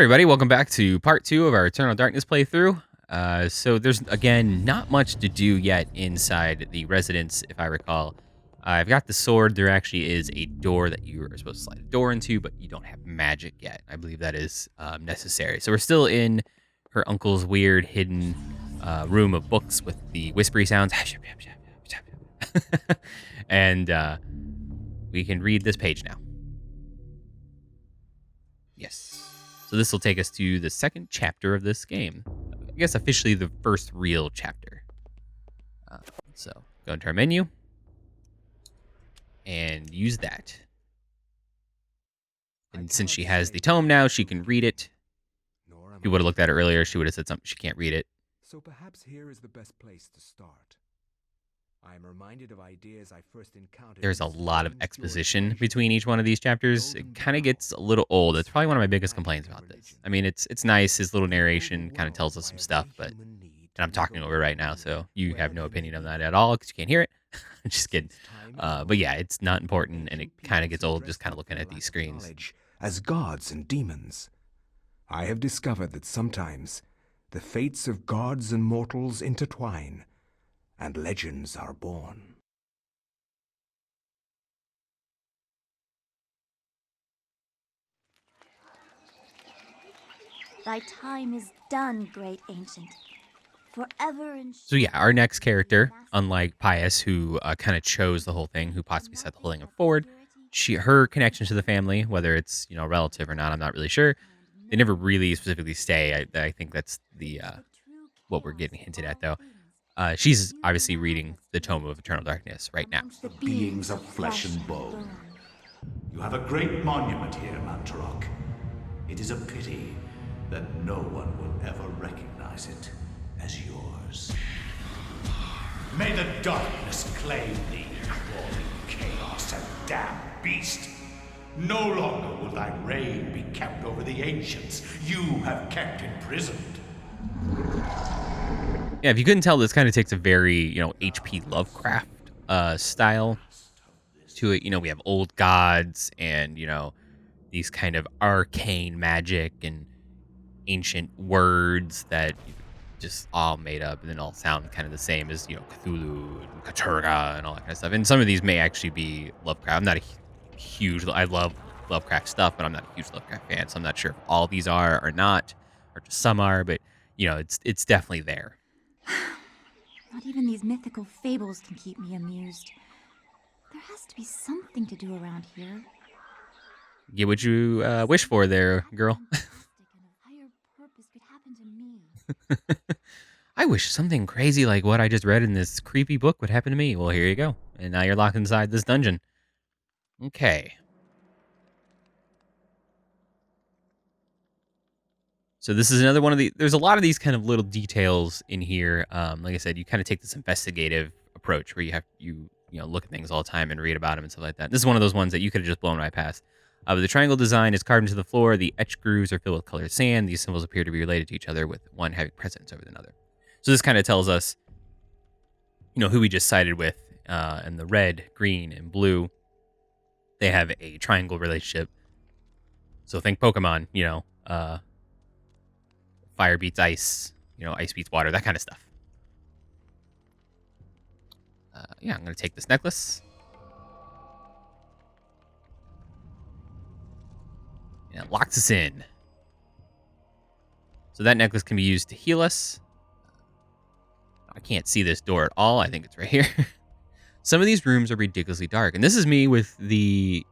everybody, welcome back to part 2 of our Eternal Darkness playthrough. So there's, again, not much to do yet inside the residence, if I recall. I've got the sword. There actually is a door that you are supposed to slide a door into, but you don't have magic yet. I believe that is necessary. So we're still in her uncle's weird hidden room of books with the whispery sounds. And we can read this page now. Yes. So this will take us to the second chapter of this game. I guess officially the first real chapter. So go into our menu and use that. And since she has the tome now, she can read it. If you would have looked at it earlier, she would have said something. She can't read it. So perhaps here is the best place to start. I am reminded of ideas I first encountered. There's a lot of exposition between each one of these chapters. It kind of gets a little old. It's probably one of my biggest complaints about this. I mean, it's nice. His little narration kind of tells us some stuff, but and I'm talking over right now, so you have no opinion on that at all because you can't hear it. I'm just kidding. But yeah, it's not important, and it kind of gets old just kind of looking at these screens. As gods and demons, I have discovered that sometimes the fates of gods and mortals intertwine, and legends are born. Thy time is done, great ancient. Forever and So yeah, our next character, unlike Pious, who kind of chose the whole thing, who possibly set the whole thing forward, her connection to the family, whether it's relative or not, I'm not really sure. They never really specifically say. I think that's the what we're getting hinted at, though. She's obviously reading the Tome of Eternal Darkness right now. The beings of flesh and bone. You have a great monument here, Mantarok. It is a pity that no one will ever recognize it as yours. May the darkness claim thee, crawling chaos and damned beast. No longer will thy reign be kept over the ancients you have kept imprisoned. Yeah, if you couldn't tell, this kind of takes a very, H.P. Lovecraft style to it. We have old gods and, these kind of arcane magic and ancient words that just all made up and then all sound kind of the same as, Cthulhu and Katurga and all that kind of stuff. And some of these may actually be Lovecraft. I'm not a huge, I love Lovecraft stuff, but I'm not a huge Lovecraft fan, so I'm not sure if all these are or not, or just some are, but, it's definitely there. not even these mythical fables can keep me amused. There has to be something to do around here. Get what you wish for there, girl. Higher purpose could happen to me. I wish something crazy like what I just read in this creepy book would happen to me. Well, here you go. And now you're locked inside this dungeon. Okay. So this is another one of the... There's a lot of these kind of little details in here. Like I said, you kind of take this investigative approach where you look at things all the time and read about them and stuff like that. This is one of those ones that you could have just blown right past. But the triangle design is carved into the floor. The etched grooves are filled with colored sand. These symbols appear to be related to each other, with one having precedence over another. So this kind of tells us, who we just sided with. And the red, green, and blue, they have a triangle relationship. So think Pokemon, fire beats ice, ice beats water, that kind of stuff. Yeah, I'm going to take this necklace. And it locks us in. So that necklace can be used to heal us. I can't see this door at all. I think it's right here. Some of these rooms are ridiculously dark. And this is me with the,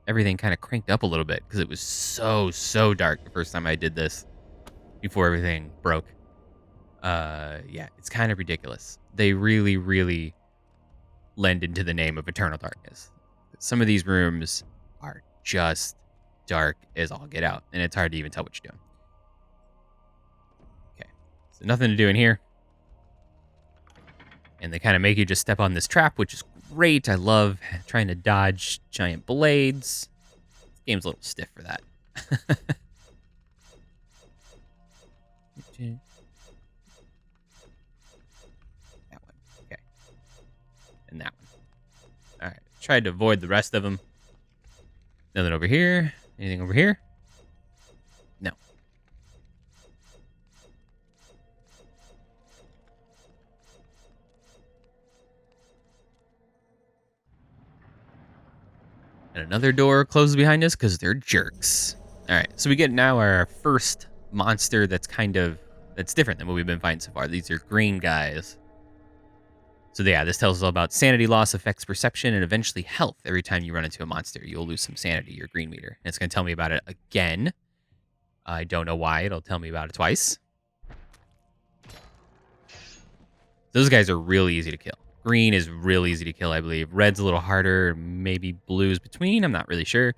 everything kind of cranked up a little bit because it was so dark the first time I did this before everything broke. Yeah, it's kind of ridiculous. They really, really lend into the name of Eternal Darkness. Some of these rooms are just dark as all get out, and it's hard to even tell what you're doing. Okay, so nothing to do in here. And they kind of make you just step on this trap, which is great. I love trying to dodge giant blades. This game's a little stiff for that. That one. Okay. And that one. All right. Tried to avoid the rest of them. Nothing over here. Anything over here? No. And another door closes behind us because they're jerks. All right, so we get now our first monster that's that's different than what we've been fighting so far. These are green guys. So yeah, this tells us all about sanity loss affects perception and eventually health. Every time you run into a monster, you'll lose some sanity, your green meter. And it's going to tell me about it again. I don't know why. It'll tell me about it twice. Those guys are really easy to kill. Green is real easy to kill, I believe. Red's a little harder. Maybe blue's between. I'm not really sure.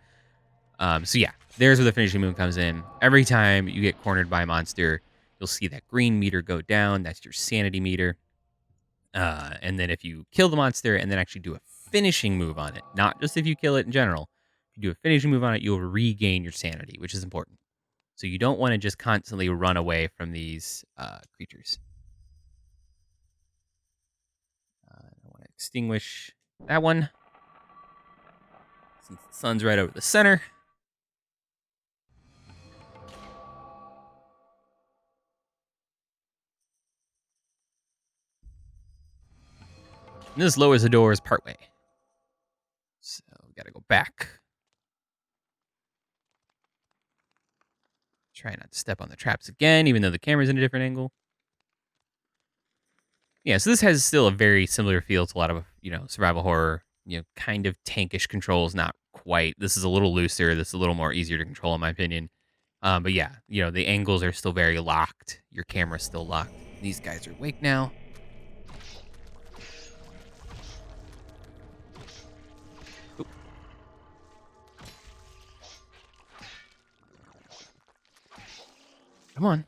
So yeah, there's where the finishing move comes in. Every time you get cornered by a monster, you'll see that green meter go down. That's your sanity meter. And then if you kill the monster and then actually do a finishing move on it, not just if you kill it in general, if you do a finishing move on it, you'll regain your sanity, which is important. So you don't want to just constantly run away from these creatures. I want to extinguish that one. Since the sun's right over the center. And this lowers the doors partway. So we got to go back. Try not to step on the traps again, even though the camera's in a different angle. Yeah, so this has still a very similar feel to a lot of, survival horror, kind of tankish controls, not quite. This is a little looser. This is a little more easier to control, in my opinion. But yeah, the angles are still very locked. Your camera's still locked. These guys are awake now. Oop. Come on.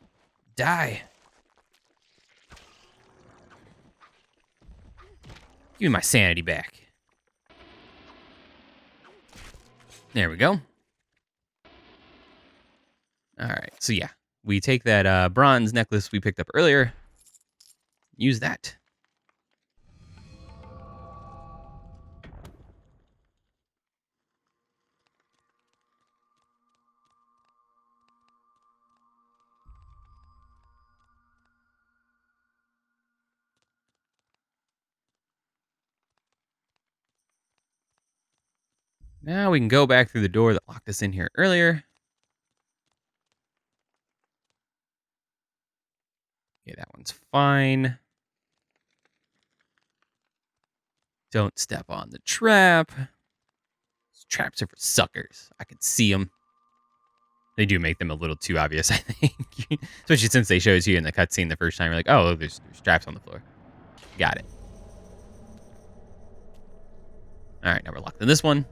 Die. Give me my sanity back. There we go. All right, so yeah, we take that bronze necklace we picked up earlier, use that. Now we can go back through the door that locked us in here earlier. Okay, that one's fine. Don't step on the trap. These traps are for suckers. I can see them. They do make them a little too obvious, I think. Especially since they showed you in the cutscene the first time. You're like, oh, there's traps on the floor. Got it. All right, now we're locked in this one.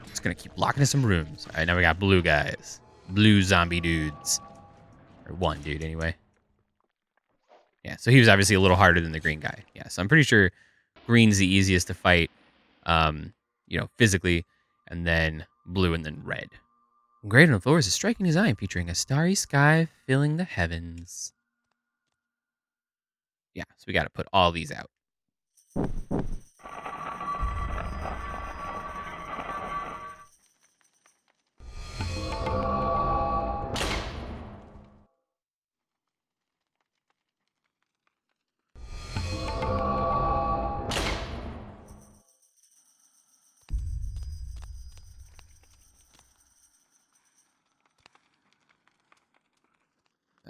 Just gonna keep locking in some rooms. All right, now we got blue guys. Blue zombie dudes. Or one dude, anyway. Yeah, so he was obviously a little harder than the green guy. Yeah, so I'm pretty sure green's the easiest to fight, physically, and then blue and then red. Engraved on the floor is a striking design featuring a starry sky filling the heavens. Yeah, so we got to put all these out.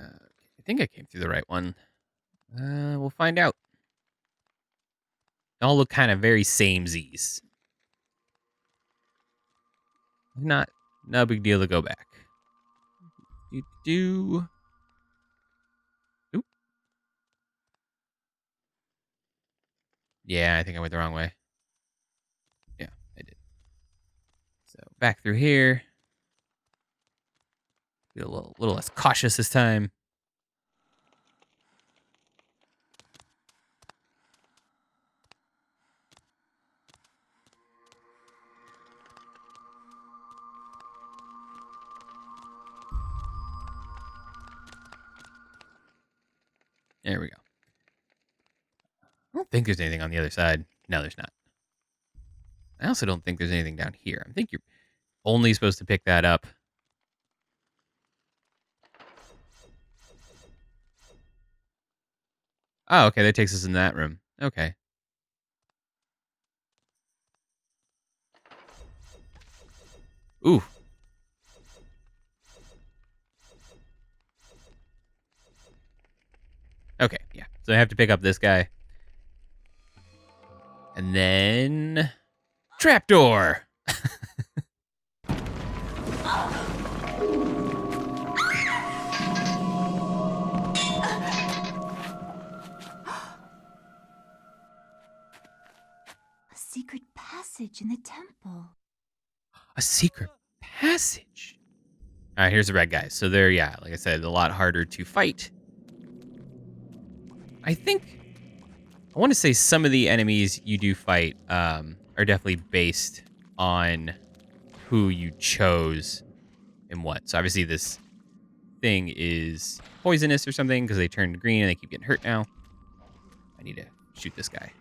I think I came through the right one. We'll find out. They all look kind of very samesies. Not no big deal to go back. Oop. Yeah, I think I went the wrong way. Yeah, I did. So back through here. Be a little less cautious this time. There we go. I don't think there's anything on the other side. No, there's not. I also don't think there's anything down here. I think you're only supposed to pick that up. Oh, okay, that takes us in that room. Okay. Ooh. Okay, yeah. So I have to pick up this guy. And then... Trapdoor! A secret passage in the temple. A secret passage. All right, here's the red guys. So they're, yeah, like I said, a lot harder to fight. I think, I want to say some of the enemies you do fight are definitely based on who you chose and what. So obviously this thing is poisonous or something because they turned green and they keep getting hurt now. I need to shoot this guy.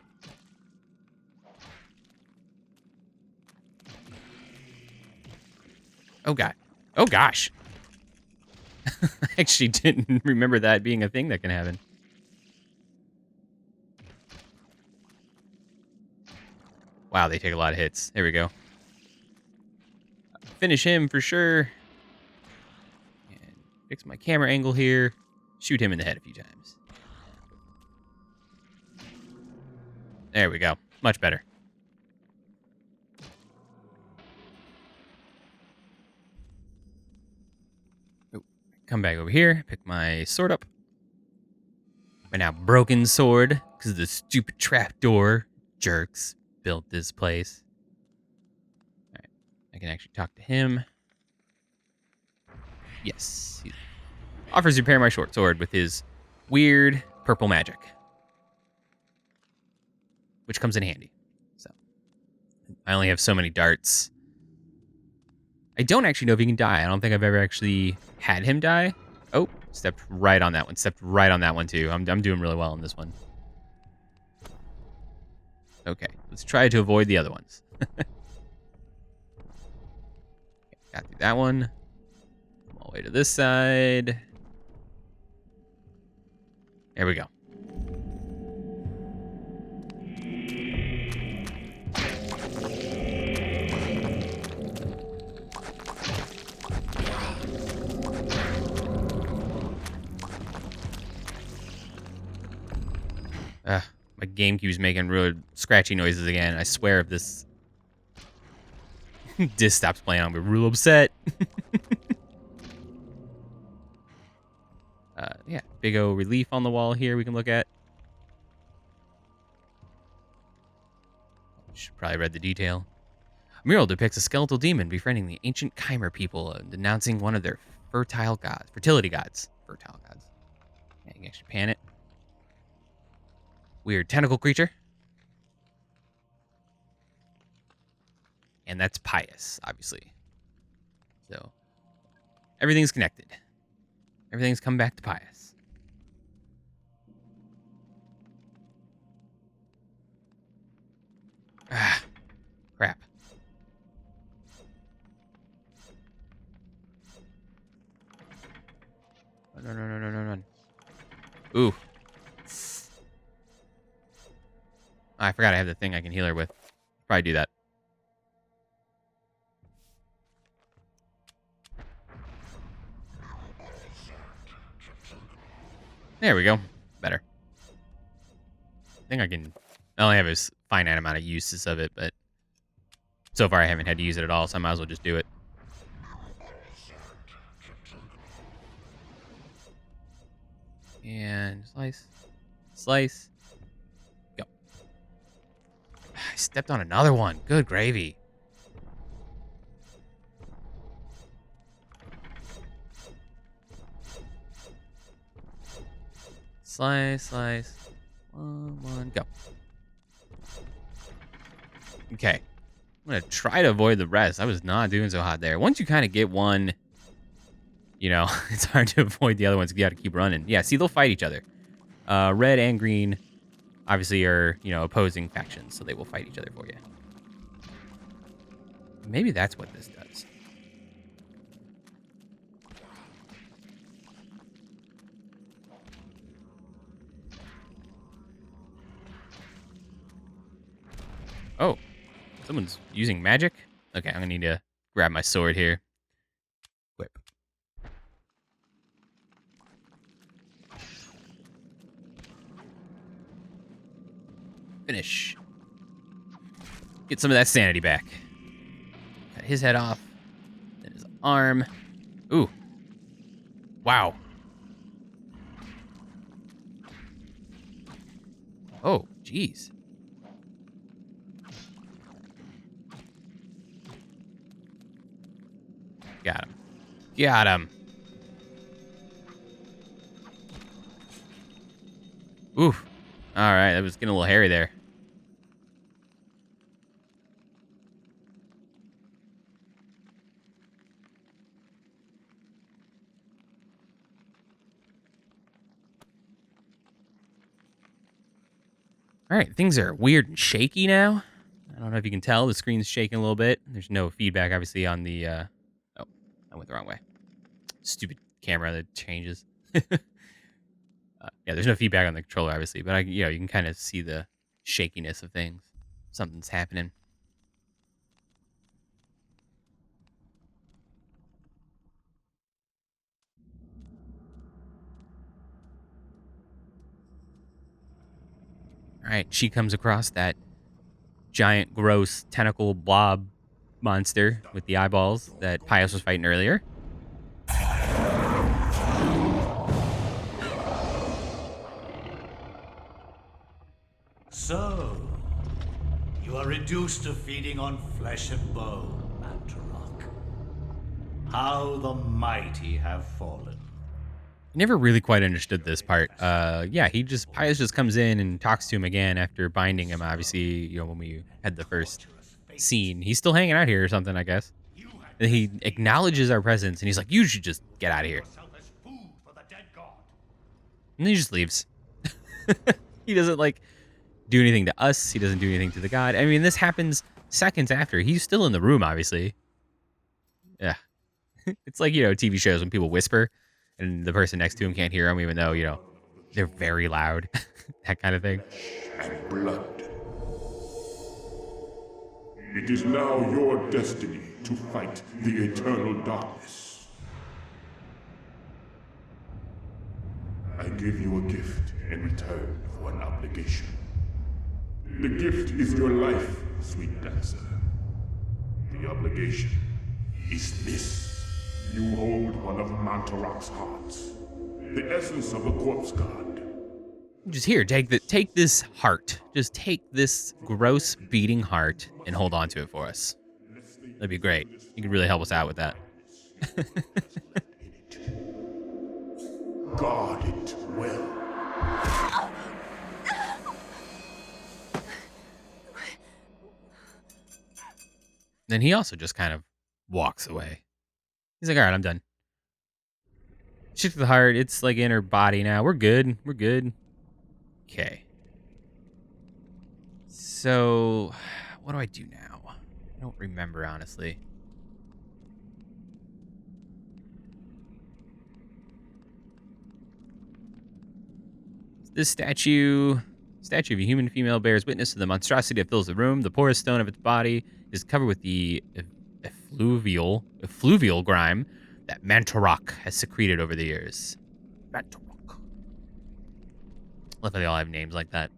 Oh, God. Oh, gosh. I actually didn't remember that being a thing that can happen. Wow, they take a lot of hits. There we go. Finish him for sure. And fix my camera angle here. Shoot him in the head a few times. There we go. Much better. Oh, come back over here. Pick my sword up. My now broken sword. Because of the stupid trapdoor jerks built this place. Alright. I can actually talk to him. Yes. He offers to repair my short sword with his weird purple magic. Which comes in handy. So I only have so many darts. I don't actually know if he can die. I don't think I've ever actually had him die. Oh, stepped right on that one. Stepped right on that one too. I'm doing really well on this one. Okay, let's try to avoid the other ones. Okay, got through that one. Come all the way to this side. There we go. My Gamecube's making really scratchy noises again. I swear if this disc stops playing, I'll be real upset. Yeah, big O relief on the wall here we can look at. Should probably read the detail. A mural depicts a skeletal demon befriending the ancient Chimer people and denouncing one of their fertility gods. Fertile gods. Yeah, you can actually pan it. Weird tentacle creature. And that's Pious, obviously. So, everything's connected. Everything's come back to Pious. Ah, crap. No. Ooh. I forgot I have the thing I can heal her with. Probably do that. There we go. Better. I think I can... I only have a finite amount of uses of it, but so far I haven't had to use it at all, so I might as well just do it. And slice. Slice. Go. I stepped on another one. Good gravy. Slice, slice. One, go. Okay. I'm going to try to avoid the rest. I was not doing so hot there. Once you kind of get one, you know, it's hard to avoid the other ones. You got to keep running. Yeah, see, they'll fight each other. Red and green, obviously, are, you know, opposing factions, so they will fight each other for you. Maybe that's what this does. Oh, someone's using magic? Okay, I'm gonna need to grab my sword here. Whip. Finish. Get some of that sanity back. Cut his head off. Then his arm. Ooh. Wow. Oh, jeez. Got him. Got him. Oof. All right, that was getting a little hairy there. All right, things are weird and shaky now. I don't know if you can tell. The screen's shaking a little bit. There's no feedback, obviously, on the... Oh, I went the wrong way. Stupid camera that changes. Yeah, there's no feedback on the controller, obviously, but you can kind of see the shakiness of things. Something's happening. All right, she comes across that giant, gross, tentacle blob monster with the eyeballs that Pious was fighting earlier. So, you are reduced to feeding on flesh and bone, Mantarok. How the mighty have fallen. Never really quite understood this part. Yeah, Pious just comes in and talks to him again after binding him. Obviously, when we had the first scene, he's still hanging out here or something, I guess. And he acknowledges our presence, and he's like, "You should just get out of here." And then he just leaves. He doesn't do anything to us. He doesn't do anything to the god. I mean, this happens seconds after. He's still in the room, obviously. Yeah. It's like, TV shows when people whisper and the person next to him can't hear them, even though, they're very loud. That kind of thing. And blood. It is now your destiny to fight the eternal darkness. I give you a gift in return for an obligation. The gift is your life, sweet dancer. The obligation is this. You hold one of Mantarok's hearts, the essence of a corpse god. Just here, take this heart. Just take this gross beating heart and hold on to it for us. That'd be great. You could really help us out with that. Guard it well. Then he also just kind of walks away. He's like, all right, I'm done. She took the heart. It's in her body now. We're good. We're good. Okay. So, what do I do now? I don't remember, honestly. This statue of a human female bears witness to the monstrosity that fills the room. The porous stone of its body is covered with the effluvial grime that Mantarok has secreted over the years. Mantarok. Love how they all have names like that.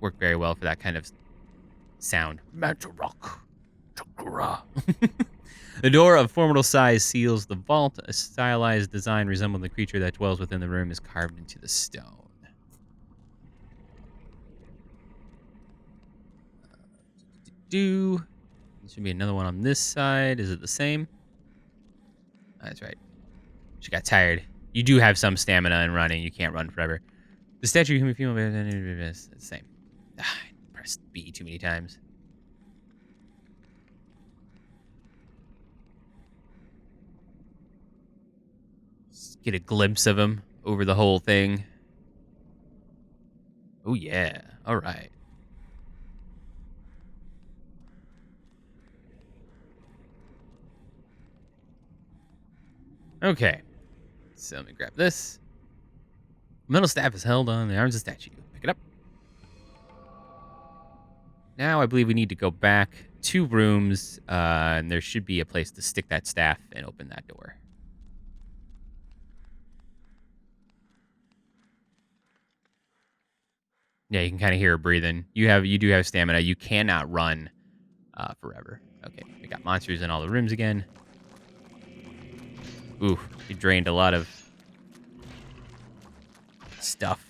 Work very well for that kind of sound. Mantarok. Chakra. The door of formidable size seals the vault. A stylized design resembling the creature that dwells within the room is carved into the stone. There should be another one on this side. Is it the same? That's right. She got tired. You do have some stamina in running. You can't run forever. The statue of human female bear is the same. I pressed B too many times. Just get a glimpse of him over the whole thing. Oh yeah. All right. Okay. So let me grab this. Metal staff is held on the arms of the statue. Pick it up. Now I believe we need to go back 2 rooms, and there should be a place to stick that staff and open that door. Yeah, you can kind of hear her breathing. You do have stamina. You cannot run forever. Okay, we got monsters in all the rooms again. Ooh, he drained a lot of stuff.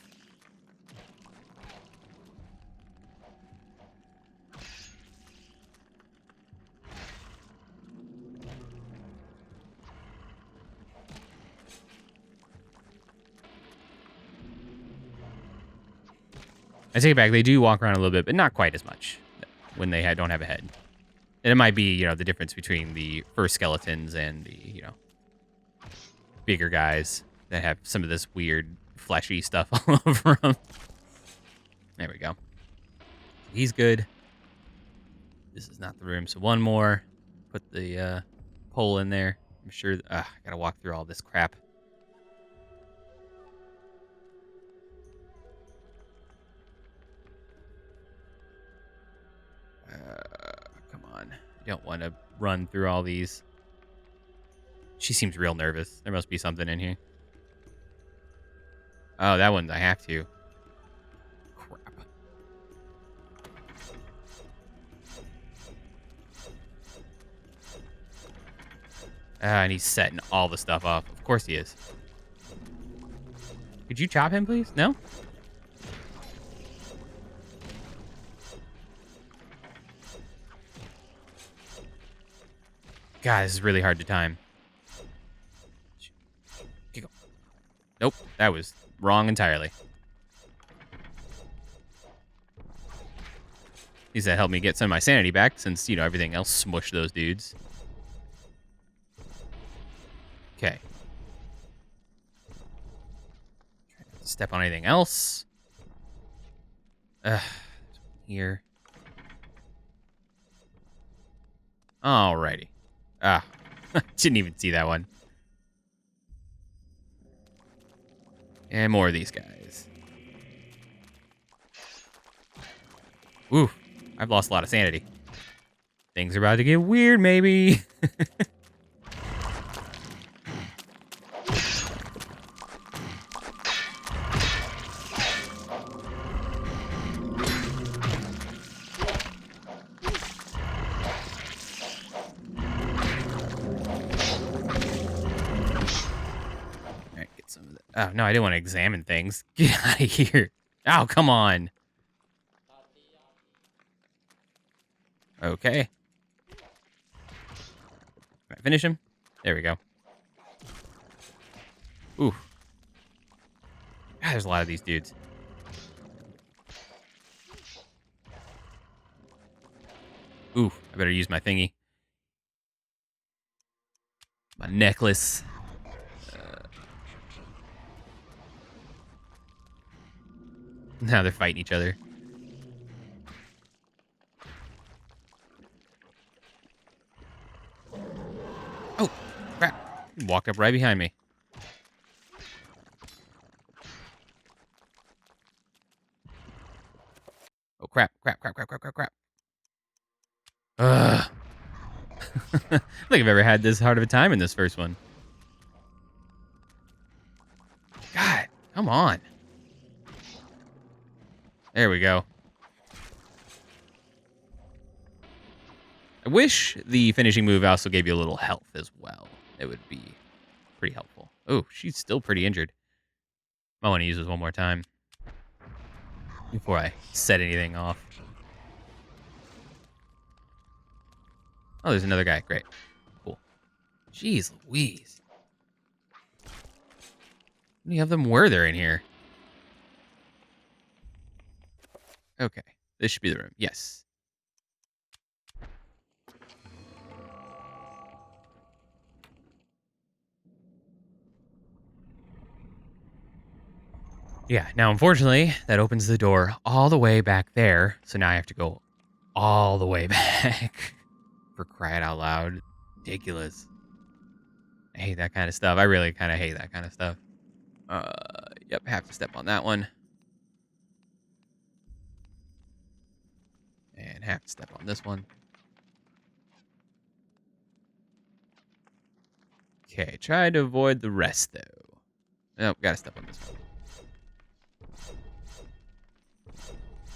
I take it back. They do walk around a little bit, but not quite as much when they don't have a head. And it might be, the difference between the first skeletons and the, bigger guys that have some of this weird fleshy stuff all over them. There we go. He's good. This is not the room, so one more. Put the pole in there. I'm sure. I gotta walk through all this crap. Come on. I don't want to run through all these. She seems real nervous. There must be something in here. Oh, that one I have to. Crap. And he's setting all the stuff off. Of course he is. Could you chop him, please? No? God, this is really hard to time. Nope, that was wrong entirely. Needs to help me get some of my sanity back since, everything else smushed those dudes. Okay. Step on anything else. Here. Alrighty. Didn't even see that one. And more of these guys. Ooh, I've lost a lot of sanity. Things are about to get weird, maybe. Oh, no, I didn't want to examine things. Get out of here. Oh, come on. Okay. Can I finish him? There we go. Ooh. God, there's a lot of these dudes. Ooh, I better use my thingy. My necklace. Now they're fighting each other. Oh, crap. He walked up right behind me. Oh, crap. Ugh. I don't think I've ever had this hard of a time in this first one. God, come on. There we go. I wish the finishing move also gave you a little health as well. It would be pretty helpful. Oh, she's still pretty injured. I want to use this one more time before I set anything off. Oh, there's another guy. Great. Cool. Jeez Louise. How many of them were there in here? Okay. This should be the room. Yes. Yeah, now unfortunately, that opens the door all the way back there. So now I have to go all the way back. For crying out loud. Ridiculous. I hate that kind of stuff. I really kind of hate that kind of stuff. Yep, have to step on that one. And have to step on this one. Okay, try to avoid the rest, though. Nope, gotta step on this one.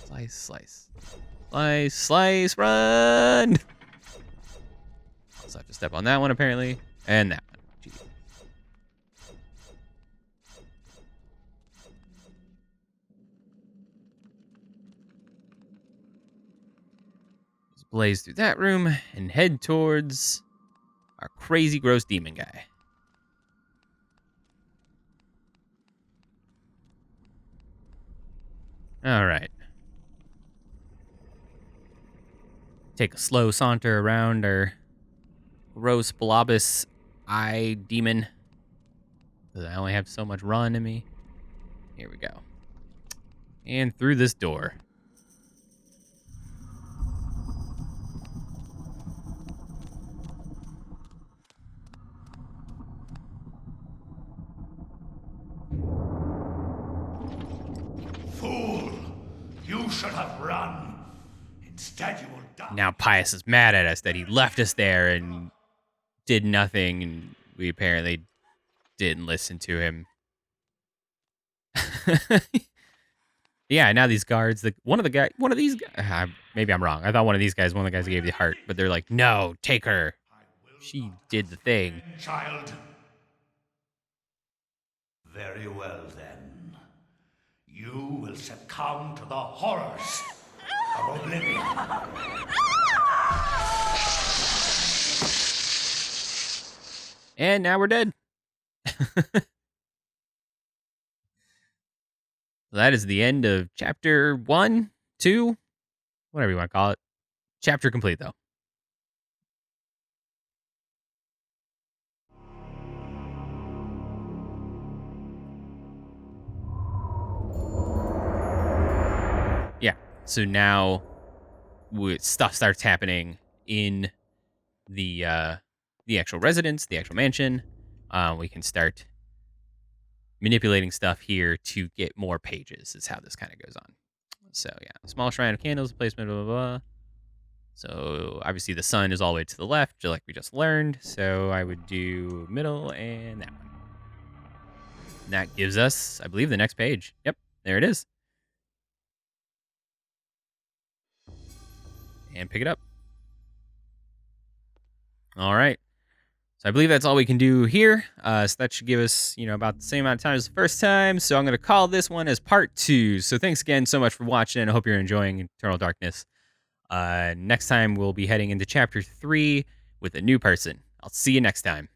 Slice, slice. Slice, slice, run! So I have to step on that one, apparently. And that one. Jeez. Let's blaze through that room and head towards our crazy, gross demon guy. All right. Take a slow saunter around our gross blobus eye demon. Because I only have so much run in me. Here we go. And through this door. Fool! You should have run. Instead, you will die. Now Pious is mad at us that he left us there and did nothing, and we apparently didn't listen to him. Yeah, now these guards, one of these guys, maybe I'm wrong. I thought one of these guys, one of the guys gave the heart, but they're like, no, take her. She did the thing. Child. Very well, then. You will succumb to the horrors of oblivion. And now we're dead. That is the end of chapter 1, 2, whatever you want to call it. Chapter complete, though. Yeah, so now stuff starts happening in the actual residence, the actual mansion. We can start manipulating stuff here to get more pages, is how this kind of goes on. So yeah, small shrine of candles, placement, blah, blah, blah. So obviously the sun is all the way to the left, just like we just learned. So I would do middle and that one. And that gives us, I believe, the next page. Yep, there it is. And pick it up. All right. So I believe that's all we can do here. So that should give us, about the same amount of time as the first time. So I'm going to call this one as part 2. So thanks again so much for watching. I hope you're enjoying Eternal Darkness. Next time we'll be heading into chapter 3 with a new person. I'll see you next time.